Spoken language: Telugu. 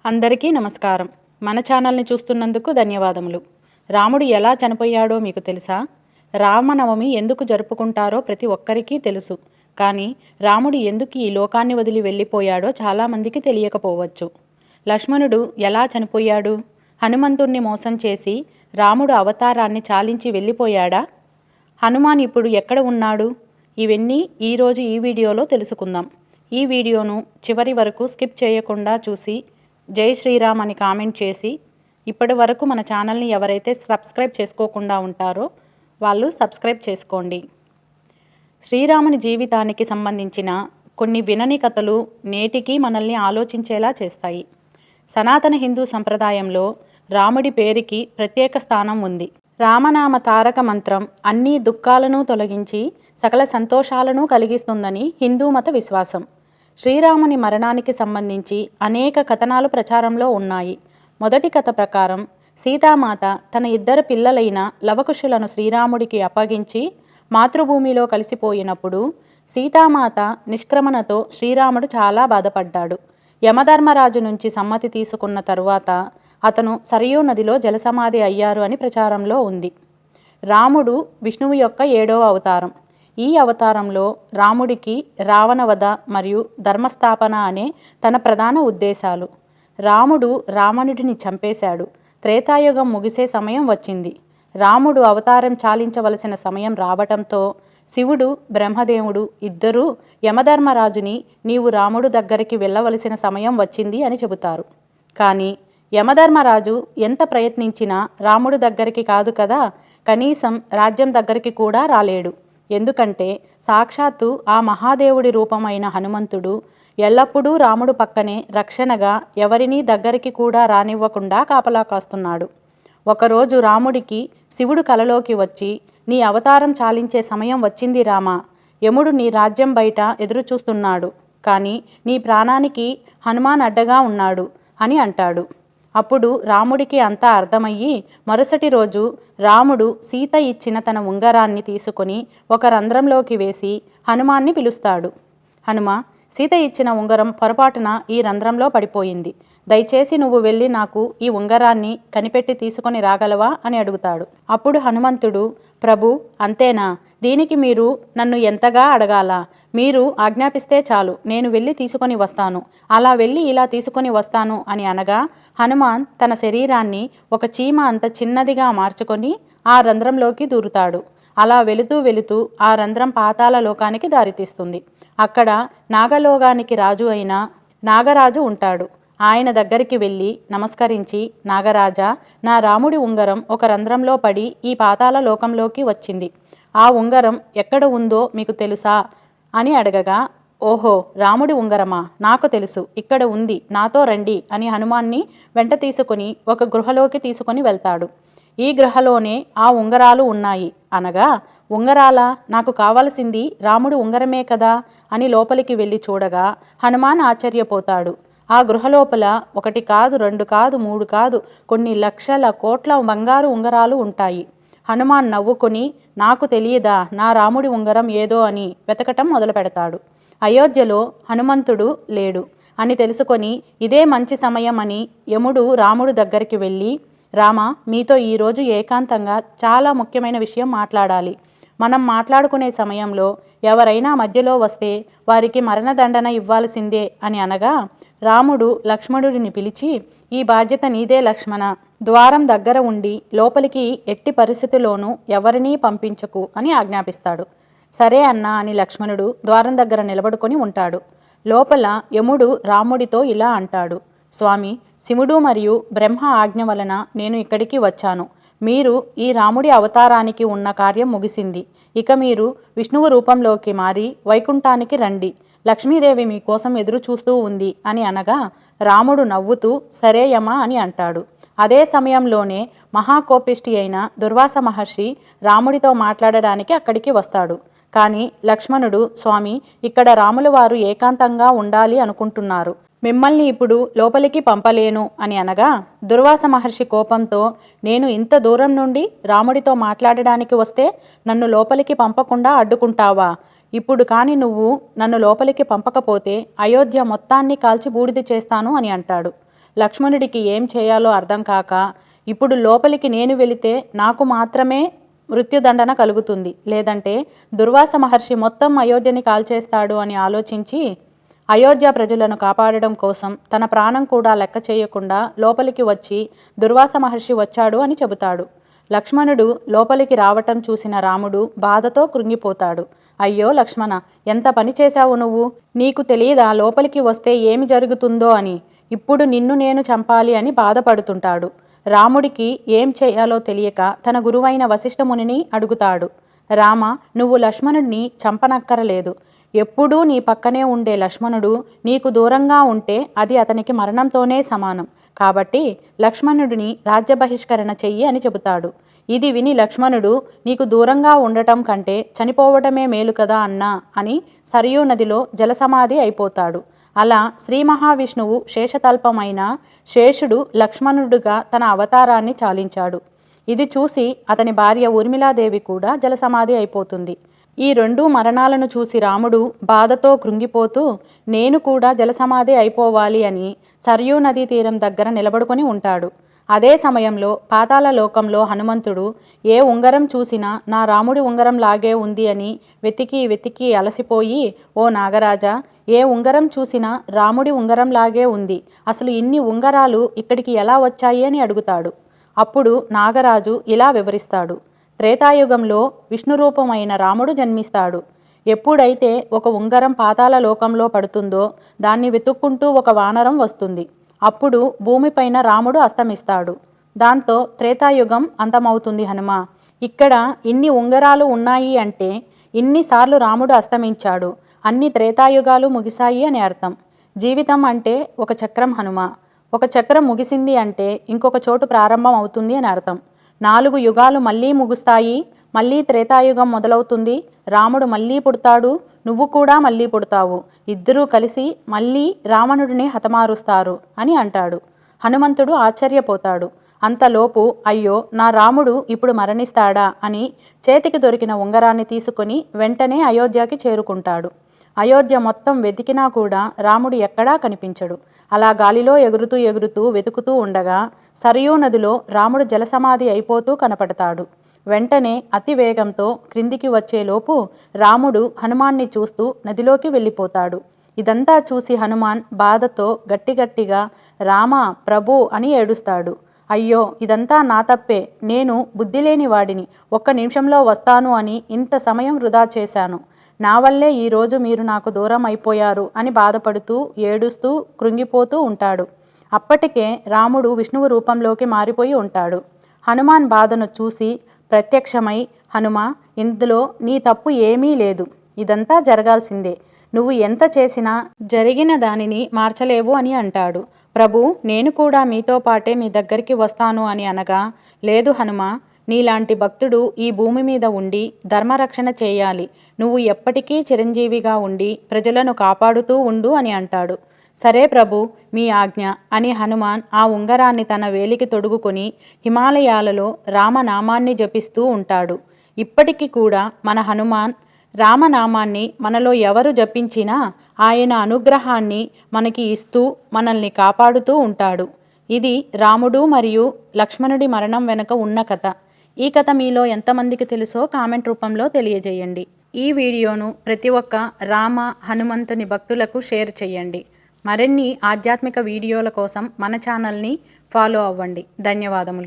అందరికీ నమస్కారం. మన ఛానల్ని చూస్తున్నందుకు ధన్యవాదములు. రాముడు ఎలా చనిపోయాడో మీకు తెలుసా? రామనవమి ఎందుకు జరుపుకుంటారో ప్రతి ఒక్కరికి తెలుసు. కానీ రాముడు ఎందుకు ఈ లోకాన్ని వదిలి వెళ్ళిపోయాడో చాలామందికి తెలియకపోవచ్చు. లక్ష్మణుడు ఎలా చనిపోయాడు? హనుమంతుణ్ణి మోసం చేసి రాముడు అవతారాన్ని చాలించి వెళ్ళిపోయాడా? హనుమాన్ ఇప్పుడు ఎక్కడ ఉన్నాడు? ఇవన్నీ ఈరోజు ఈ వీడియోలో తెలుసుకుందాం. ఈ వీడియోను చివరి వరకు స్కిప్ చేయకుండా చూసి జై శ్రీరామ్ అని కామెంట్ చేసి ఇప్పటి వరకు మన ఛానల్ని ఎవరైతే సబ్స్క్రైబ్ చేసుకోకుండా ఉంటారో వాళ్ళు సబ్స్క్రైబ్ చేసుకోండి. శ్రీరాముని జీవితానికి సంబంధించిన కొన్ని వినని కథలు నేటికి మనల్ని ఆలోచించేలా చేస్తాయి. సనాతన హిందూ సంప్రదాయంలో రాముడి పేరుకి ప్రత్యేక స్థానం ఉంది. రామనామ తారక మంత్రం అన్ని దుఃఖాలను తొలగించి సకల సంతోషాలను కలిగిస్తుందని హిందూ మత విశ్వాసం. శ్రీరాముని మరణానికి సంబంధించి అనేక కథనాలు ప్రచారంలో ఉన్నాయి. మొదటి కథ ప్రకారం సీతామాత తన ఇద్దరు పిల్లలైన లవకుశులను శ్రీరాముడికి అప్పగించి మాతృభూమిలో కలిసిపోయినప్పుడు సీతామాత నిష్క్రమణతో శ్రీరాముడు చాలా బాధపడ్డాడు. యమధర్మరాజు నుంచి సమ్మతి తీసుకున్న తరువాత అతను సరయూ నదిలో జలసమాధి అయ్యారు అని ప్రచారంలో ఉంది. రాముడు విష్ణువు యొక్క 7వ అవతారం. ఈ అవతారంలో రాముడికి రావణవధ మరియు ధర్మస్థాపన అనే తన ప్రధాన ఉద్దేశాలు. రాముడు రావణుడిని చంపేశాడు. త్రేతాయుగం ముగిసే సమయం వచ్చింది. రాముడు అవతారం చాలించవలసిన సమయం రావటంతో శివుడు బ్రహ్మదేవుడు ఇద్దరూ యమధర్మరాజుని నీవు రాముడు దగ్గరికి వెళ్ళవలసిన సమయం వచ్చింది అని చెబుతారు. కానీ యమధర్మరాజు ఎంత ప్రయత్నించినా రాముడు దగ్గరికి కాదు కదా, కనీసం రాజ్యం దగ్గరికి కూడా రాలేడు. ఎందుకంటే సాక్షాత్తు ఆ మహాదేవుడి రూపమైన హనుమంతుడు ఎల్లప్పుడూ రాముడు పక్కనే రక్షణగా ఎవరినీ దగ్గరికి కూడా రానివ్వకుండా కాపలా కాస్తున్నాడు. ఒకరోజు రాముడికి శివుడు కలలోకి వచ్చి నీ అవతారం చాలించే సమయం వచ్చింది రామా, యముడు నీ రాజ్యం బయట ఎదురు చూస్తున్నాడు, కానీ నీ ప్రాణానికి హనుమాన్ అడ్డగా ఉన్నాడు అని అంటాడు. అప్పుడు రాముడికి అంతా అర్థమయ్యి మరుసటి రోజు రాముడు సీత ఇచ్చిన తన ఉంగరాన్ని తీసుకొని ఒక రంధ్రంలోకి వేసి హనుమాన్ని పిలుస్తాడు. హనుమ, సీత ఇచ్చిన ఉంగరం పొరపాటున ఈ రంధ్రంలో పడిపోయింది. దయచేసి నువ్వు వెళ్ళి నాకు ఈ ఉంగరాన్ని కనిపెట్టి తీసుకొని రాగలవా అని అడుగుతాడు. అప్పుడు హనుమంతుడు, ప్రభు అంతేనా, దీనికి మీరు నన్ను ఎంతగా అడగాలా? మీరు ఆజ్ఞాపిస్తే చాలు, నేను వెళ్ళి తీసుకొని వస్తాను, అలా వెళ్ళి ఇలా తీసుకొని వస్తాను అని అనగా హనుమాన్ తన శరీరాన్ని ఒక చీమ అంత చిన్నదిగా మార్చుకొని ఆ రంధ్రంలోకి దూరుతాడు. అలా వెళుతూ వెళుతూ ఆ రంధ్రం పాతాళ లోకానికి దారితీస్తుంది. అక్కడ నాగలోకానికి రాజు అయిన నాగరాజు ఉంటాడు. ఆయన దగ్గరికి వెళ్ళి నమస్కరించి, నాగరాజా, నా రాముడి ఉంగరం ఒక రంధ్రంలో పడి ఈ పాతాళ లోకంలోకి వచ్చింది. ఆ ఉంగరం ఎక్కడ ఉందో మీకు తెలుసా అని అడగగా, ఓహో, రాముడి ఉంగరమా, నాకు తెలుసు, ఇక్కడ ఉంది, నాతో రండి అని హనుమాన్ని వెంట తీసుకుని ఒక గృహలోకి తీసుకొని వెళ్తాడు. ఈ గృహలోనే ఆ ఉంగరాలు ఉన్నాయి అనగా, ఉంగరాలా, నాకు కావలసింది రాముడి ఉంగరమే కదా అని లోపలికి వెళ్ళి చూడగా హనుమాన్ ఆశ్చర్యపోతాడు. ఆ గృహలోపల 1 కాదు, 2 కాదు, 3 కాదు, కొన్ని లక్షల కోట్ల బంగారు ఉంగరాలు ఉంటాయి. హనుమాన్ నవ్వుకొని, నాకు తెలియదా నా రాముడి ఉంగరం ఏదో అని వెతకటం మొదలు పెడతాడు. అయోధ్యలో హనుమంతుడు లేడు అని తెలుసుకొని ఇదే మంచి సమయం అని యముడు రాముడు దగ్గరికి వెళ్ళి, రామ, మీతో ఈరోజు ఏకాంతంగా చాలా ముఖ్యమైన విషయం మాట్లాడాలి. మనం మాట్లాడుకునే సమయంలో ఎవరైనా మధ్యలో వస్తే వారికి మరణదండన ఇవ్వాల్సిందే అని అనగా రాముడు లక్ష్మణుడిని పిలిచి, ఈ బాధ్యత నీదే లక్ష్మణ, ద్వారం దగ్గర ఉండి లోపలికి ఎట్టి పరిస్థితిలోనూ ఎవరినీ పంపించకు అని ఆజ్ఞాపిస్తాడు. సరే అన్నా అని లక్ష్మణుడు ద్వారం దగ్గర నిలబడుకొని ఉంటాడు. లోపల యముడు రాముడితో ఇలా అంటాడు, స్వామి, శివుడు మరియు బ్రహ్మ ఆజ్ఞ వలన నేను ఇక్కడికి వచ్చాను. మీరు ఈ రాముడి అవతారానికి ఉన్న కార్యం ముగిసింది. ఇక మీరు విష్ణువు రూపంలోకి మారి వైకుంఠానికి రండి. లక్ష్మీదేవి మీకోసం ఎదురు చూస్తూ ఉంది అని అనగా రాముడు నవ్వుతూ సరే యమ అని అంటాడు. అదే సమయంలోనే మహాకోపిష్టి అయిన దుర్వాస మహర్షి రాముడితో మాట్లాడడానికి అక్కడికి వస్తాడు. కానీ లక్ష్మణుడు, స్వామి, ఇక్కడ రాముల వారు ఏకాంతంగా ఉండాలి అనుకుంటున్నారు, మిమ్మల్ని ఇప్పుడు లోపలికి పంపలేను అని అనగా దుర్వాస మహర్షి కోపంతో, నేను ఇంత దూరం నుండి రాముడితో మాట్లాడడానికి వస్తే నన్ను లోపలికి పంపకుండా అడ్డుకుంటావా? ఇప్పుడు కాని నువ్వు నన్ను లోపలికి పంపకపోతే అయోధ్య మొత్తాన్ని కాల్చి బూడిద చేస్తాను అని అంటాడు. లక్ష్మణుడికి ఏం చేయాలో అర్థం కాక, ఇప్పుడు లోపలికి నేను వెళితే నాకు మాత్రమే మృత్యుదండన కలుగుతుంది, లేదంటే దుర్వాస మహర్షి మొత్తం అయోధ్యని కాల్చేస్తాడు అని ఆలోచించి అయోధ్య ప్రజలను కాపాడడం కోసం తన ప్రాణం కూడా లెక్క చేయకుండా లోపలికి వచ్చి దుర్వాస మహర్షి వచ్చాడు అని చెబుతాడు. లక్ష్మణుడు లోపలికి రావటం చూసిన రాముడు బాధతో కృంగిపోతాడు. అయ్యో లక్ష్మణ, ఎంత పని చేశావు నువ్వు? నీకు తెలియదా లోపలికి వస్తే ఏమి జరుగుతుందో అని? ఇప్పుడు నిన్ను నేను చంపాలి అని బాధపడుతుంటాడు. రాముడికి ఏం చేయాలో తెలియక తన గురువైన వశిష్ఠమునిని అడుగుతాడు. రామ, నువ్వు లక్ష్మణుడిని చంపనక్కరలేదు. ఎప్పుడూ నీ పక్కనే ఉండే లక్ష్మణుడు నీకు దూరంగా ఉంటే అది అతనికి మరణంతోనే సమానం. కాబట్టి లక్ష్మణుడిని రాజ్య బహిష్కరణ చెయ్యి అని చెబుతాడు. ఇది విని లక్ష్మణుడు, నీకు దూరంగా ఉండటం కంటే చనిపోవడమే మేలు కదా అన్నా అని సరయూ నదిలో జలసమాధి అయిపోతాడు. అలా శ్రీ మహావిష్ణువు శేషతల్పమైన శేషుడు లక్ష్మణుడుగా తన అవతారాన్ని చాలించాడు. ఇది చూసి అతని భార్య ఊర్మిళాదేవి కూడా జలసమాధి అయిపోతుంది. ఈ రెండు మరణాలను చూసి రాముడు బాధతో కృంగిపోతూ నేను కూడా జలసమాధి అయిపోవాలి అని సరయూ నదీ తీరం దగ్గర నిలబడుకొని ఉంటాడు. అదే సమయంలో పాతాళ లోకంలో హనుమంతుడు ఏ ఉంగరం చూసినా నా రాముడి ఉంగరం లాగే ఉంది అని వెతికి వెతికి అలసిపోయి, ఓ నాగరాజా, ఏ ఉంగరం చూసినా రాముడి ఉంగరం లాగే ఉంది, అసలు ఇన్ని ఉంగరాలు ఇక్కడికి ఎలా వచ్చాయి అని అడుగుతాడు. అప్పుడు నాగరాజు ఇలా వివరిస్తాడు. త్రేతాయుగంలో విష్ణురూపమైన రాముడు జన్మిస్తాడు. ఎప్పుడైతే ఒక ఉంగరం పాతాళ లోకంలో పడుతుందో దాన్ని వెతుక్కుంటూ ఒక వానరం వస్తుంది. అప్పుడు భూమిపైన రాముడు అస్తమిస్తాడు. దాంతో త్రేతాయుగం అంతమవుతుంది. హనుమ, ఇక్కడ ఇన్ని ఉంగరాలు ఉన్నాయి అంటే ఇన్నిసార్లు రాముడు అస్తమించాడు, అన్ని త్రేతాయుగాలు ముగిశాయి అని అర్థం. జీవితం అంటే ఒక చక్రం హనుమ. ఒక చక్రం ముగిసింది అంటే ఇంకొక చోటు ప్రారంభం అవుతుంది అని అర్థం. 4 యుగాలు మళ్ళీ ముగుస్తాయి, మళ్ళీ త్రేతాయుగం మొదలవుతుంది, రాముడు మళ్ళీ పుడతాడు, నువ్వు కూడా మళ్ళీ పుడతావు, ఇద్దరూ కలిసి మళ్ళీ రావణుడిని హతమారుస్తారు అని అంటాడు. హనుమంతుడు ఆశ్చర్యపోతాడు. అంతలోపు అయ్యో నా రాముడు ఇప్పుడు మరణిస్తాడా అని చేతికి దొరికిన ఉంగరాన్ని తీసుకొని వెంటనే అయోధ్యకి చేరుకుంటాడు. అయోధ్య మొత్తం వెతికినా కూడా రాముడు ఎక్కడా కనిపించడు. అలా గాలిలో ఎగురుతూ ఎగురుతూ వెతుకుతూ ఉండగా సరయూ నదిలో రాముడు జలసమాధి అయిపోతూ కనపడతాడు. వెంటనే అతి వేగంతో క్రిందికి వచ్చేలోపు రాముడు హనుమాన్ని చూస్తూ నదిలోకి వెళ్ళిపోతాడు. ఇదంతా చూసి హనుమాన్ బాధతో గట్టిగట్టిగా రామ, ప్రభు అని ఏడుస్తాడు. అయ్యో ఇదంతా నా తప్పే, నేను బుద్ధిలేని వాడిని, ఒక్క నిమిషంలో వస్తాను అని ఇంత సమయం వృధా చేశాను, నా వల్లే ఈరోజు మీరు నాకు దూరం అయిపోయారు అని బాధపడుతూ ఏడుస్తూ కృంగిపోతూ ఉంటాడు. అప్పటికే రాముడు విష్ణువు రూపంలోకి మారిపోయి ఉంటాడు. హనుమాన్ బాధను చూసి ప్రత్యక్షమై, హనుమ, ఇందులో నీ తప్పు ఏమీ లేదు, ఇదంతా జరగాల్సిందే, నువ్వు ఎంత చేసినా జరిగిన దానిని మార్చలేవు అని అంటాడు. ప్రభు, నేను కూడా మీతో పాటే మీ దగ్గరికి వస్తాను అని అనగా, లేదు హనుమ, నీలాంటి భక్తుడు ఈ భూమి మీద ఉండి ధర్మరక్షణ చేయాలి, నువ్వు ఎప్పటికీ చిరంజీవిగా ఉండి ప్రజలను కాపాడుతూ ఉండు అని అంటాడు. సరే ప్రభు, మీ ఆజ్ఞ అని హనుమాన్ ఆ ఉంగరాన్ని తన వేలికి తొడుగుకొని హిమాలయాలలో రామనామాన్ని జపిస్తూ ఉంటాడు. ఇప్పటికీ కూడా మన హనుమాన్ రామనామాన్ని మనలో ఎవరు జపించినా ఆయన అనుగ్రహాన్ని మనకి ఇస్తూ మనల్ని కాపాడుతూ ఉంటాడు. ఇది రాముడు మరియు లక్ష్మణుడి మరణం వెనుక ఉన్న కథ. ఈ కథ మీలో ఎంతమందికి తెలుసో కామెంట్ రూపంలో తెలియజేయండి. ఈ వీడియోను ప్రతి ఒక్క రామ హనుమంతుని భక్తులకు షేర్ చేయండి. మరిన్ని ఆధ్యాత్మిక వీడియోల కోసం మన ఛానల్ని ఫాలో అవ్వండి. ధన్యవాదములు.